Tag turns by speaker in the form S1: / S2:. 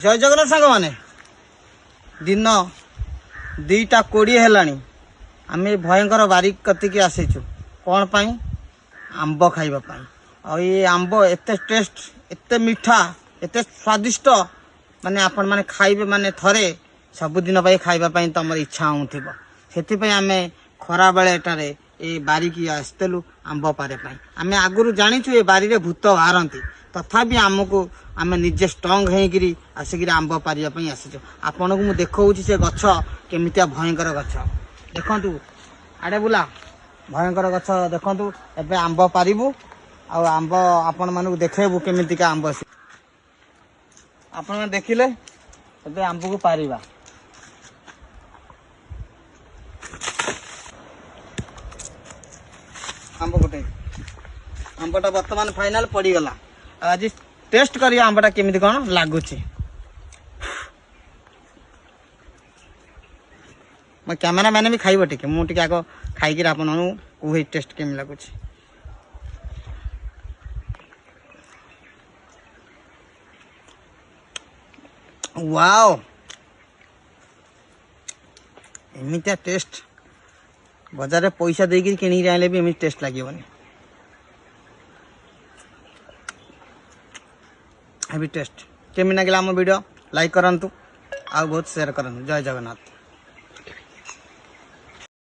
S1: जय जगन्नाथ सांग मैंने दिन 2:20 है आम भयंकर बारिक कतिक आसीचु कौन पाई आंब खाइबा और ये आंब एते टेस्ट एते मीठा एते स्वादिष्ट माने आपण माने खाइबे माने थरे सबुदिन खाइबा तुम इच्छा होथिबो सेति आम खरा बेले एटारे ये बारिकी आसलु आंब पारे आम आगुरी जाचु ये बारी भूत बाहरती तथापि आमको आम निजे स्ट्रंग होकर आसिक आंब पारियापी आसीचु आपन को मुझे देखा से गछ केमितिया भयंकर गछ देखु आड़े बुला भयंकर गछ देखु एबे आंब पारिबु आंब आपण मानक देखेबु केमितिका आंब आपण देखिले एबे आंब को पारिबा आंब गोटे आंबटा बर्तमान फाइनल पड़गला आज टेस्ट करिए आंबटा केमिति कौन लगुच मो कैमेरा मैंने भी खाइब टे मुझे आग खाई आपन कहे टेस्ट केमी लगुच वाओ एमितिया टेस्ट बाजार में पैसा देकर किणी आने भी एमती टेस्ट लगे हेवी टेस्ट केमी लगे आम वीडियो लाइक करूँ आ बहुत शेयर करूँ जय जगन्नाथ।